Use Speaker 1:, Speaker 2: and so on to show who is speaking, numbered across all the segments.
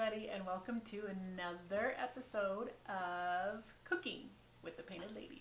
Speaker 1: everybody, and welcome to another episode of Cooking with the Painted Ladies.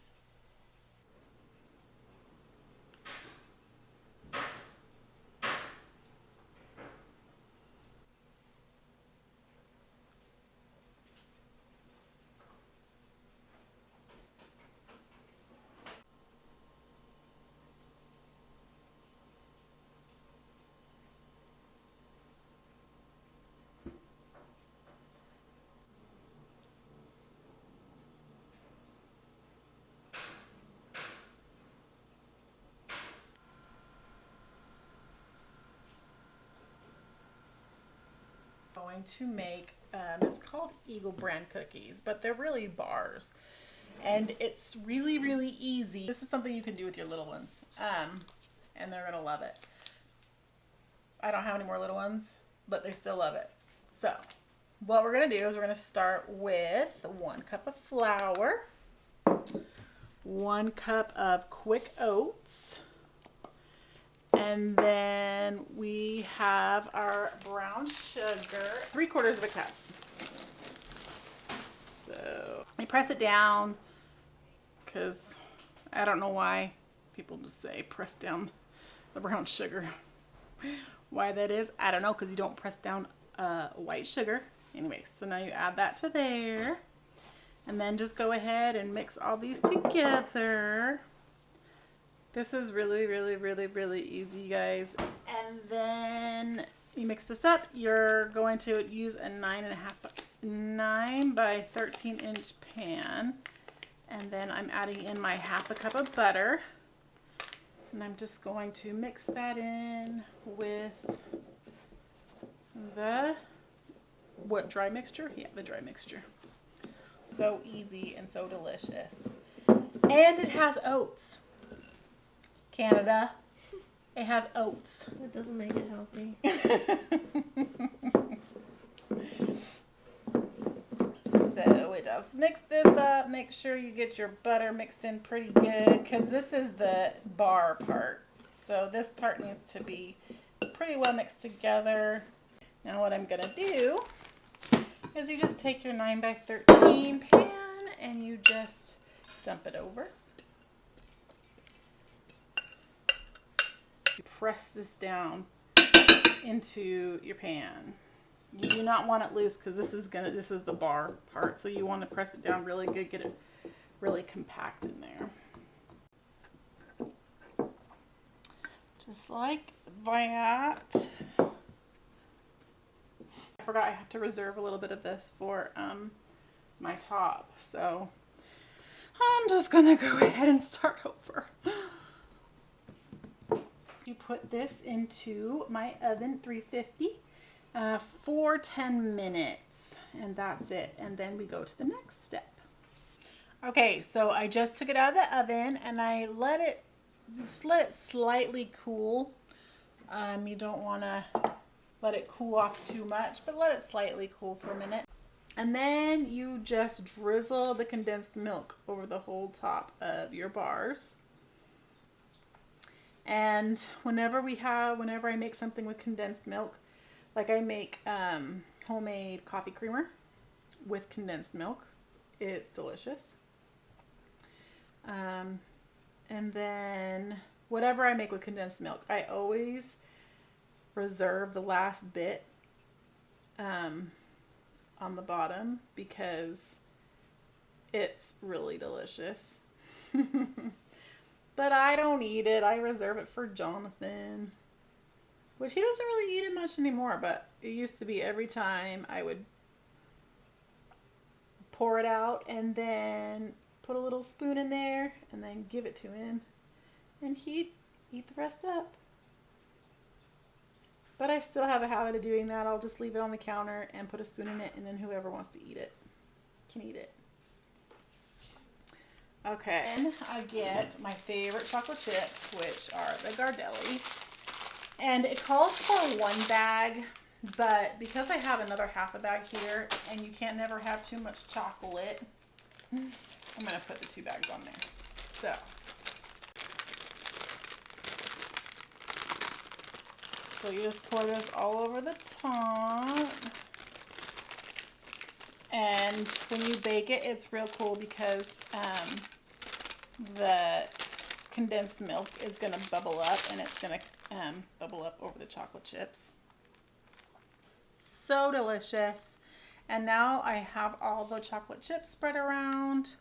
Speaker 1: Going to make it's called Eagle brand cookies, but they're really bars, and it's really easy. This is something you can do with your little ones, and they're gonna love it. I don't have any more little ones, but they still love it. So what we're gonna do is we're gonna start with 1 cup of flour, 1 cup of quick oats, and then we have our brown sugar, 3/4 cup. So I press it down because I don't know why people just say press down the brown sugar. Why that is, I don't know, because you don't press down white sugar. Anyway, so now you add that to there, and then just go ahead and mix all these together. This is really easy, you guys. And then you mix this up. You're going to use a 9 by 13 inch pan. And then I'm adding in my 1/2 cup of butter. And I'm just going to mix that in with the, dry mixture? Yeah, the dry mixture. So easy and so delicious. And it has oats. Canada, it has oats.
Speaker 2: That doesn't make it healthy.
Speaker 1: So it does. Mix this up. Make sure you get your butter mixed in pretty good, because this is the bar part. So this part needs to be pretty well mixed together. Now what I'm going to do is you just take your 9 by 13 pan and you just dump it over. Press this down into your pan. You do not want it loose, because this is the bar part, so you want to press it down really good, get it really compact in there. Just like that. I forgot I have to reserve a little bit of this for my top, so I'm just gonna go ahead and start over. You put this into my oven, 350, for 10 minutes, and that's it. And then we go to the next step. Okay, so I just took it out of the oven and I let it slightly cool. You don't want to let it cool off too much, but let it slightly cool for a minute. And then you just drizzle the condensed milk over the whole top of your bars. And whenever I make something with condensed milk, like I make homemade coffee creamer with condensed milk, it's delicious. And then whatever I make with condensed milk, I always reserve the last bit on the bottom, because it's really delicious. But I don't eat it. I reserve it for Jonathan, which he doesn't really eat it much anymore, but it used to be every time I would pour it out and then put a little spoon in there and then give it to him, and he'd eat the rest up. But I still have a habit of doing that. I'll just leave it on the counter and put a spoon in it, and then whoever wants to eat it can eat it. Okay, and I get my favorite chocolate chips, which are the Gardelli. And it calls for 1 bag, but because I have another 1/2 bag here, and you can't never have too much chocolate, I'm going to put the 2 bags on there. So you just pour this all over the top. And when you bake it, it's real cool because the condensed milk is going to bubble up, and it's going to bubble up over the chocolate chips. So delicious. And now I have all the chocolate chips spread around.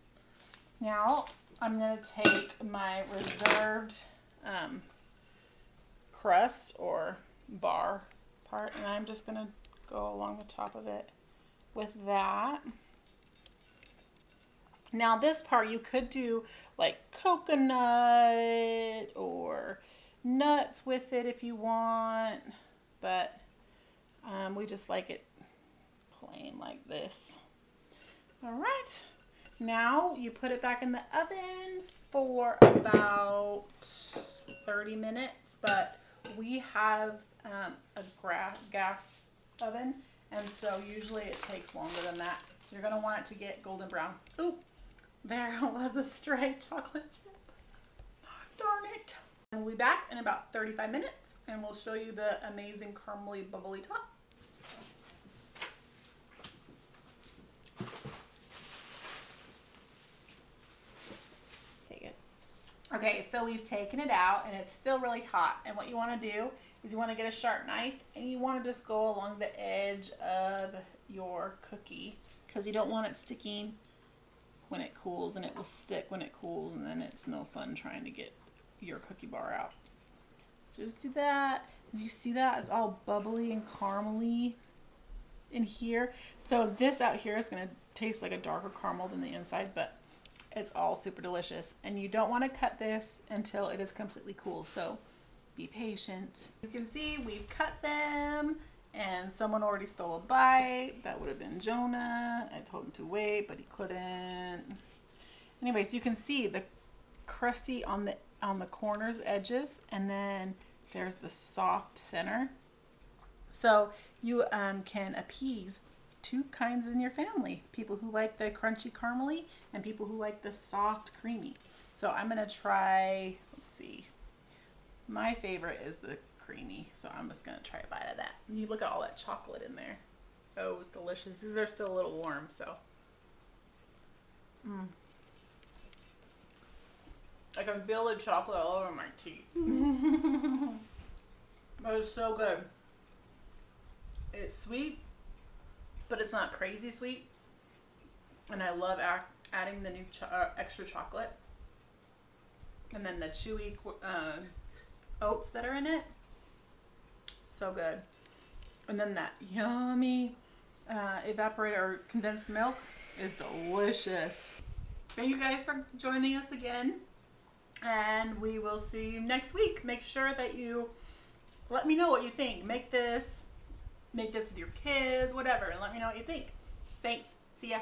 Speaker 1: Now I'm going to take my reserved crust or bar part, and I'm just going to go along the top of it with that. Now this part you could do like coconut or nuts with it if you want, but we just like it plain like this. All right, now you put it back in the oven for about 30 minutes, but we have a gas oven, and so usually it takes longer than that. You're gonna want it to get golden brown. Ooh, there was a stray chocolate chip. Darn it. And we'll be back in about 35 minutes, and we'll show you the amazing caramely bubbly top. Okay, so we've taken it out and it's still really hot. And what you want to do is you want to get a sharp knife and you want to just go along the edge of your cookie because you don't want it sticking when it cools, and it will stick when it cools, and then it's no fun trying to get your cookie bar out. So just do that. Do you see that? It's all bubbly and caramely in here. So this out here is going to taste like a darker caramel than the inside, but it's all super delicious, and you don't want to cut this until it is completely cool, so be patient. You can see we've cut them, and someone already stole a bite. That would have been Jonah. I told him to wait, but he couldn't. Anyways, you can see the crusty on the corners, edges, and then there's the soft center. So you can appease two kinds in your family, people who like the crunchy caramely and people who like the soft creamy. So I'm gonna try, let's see, my favorite is the creamy, so I'm just gonna try a bite of that. You look at all that chocolate in there. Oh, it's delicious. These are still a little warm, so I can feel the chocolate all over my teeth. But it's so good. It's sweet, but it's not crazy sweet, and I love adding the new extra chocolate, and then the chewy oats that are in it. So good. And then that yummy evaporated or condensed milk is delicious. Thank you guys for joining us again, and we will see you next week. Make sure that you let me know what you think. Make this with your kids, whatever, and let me know what you think. Thanks. See ya.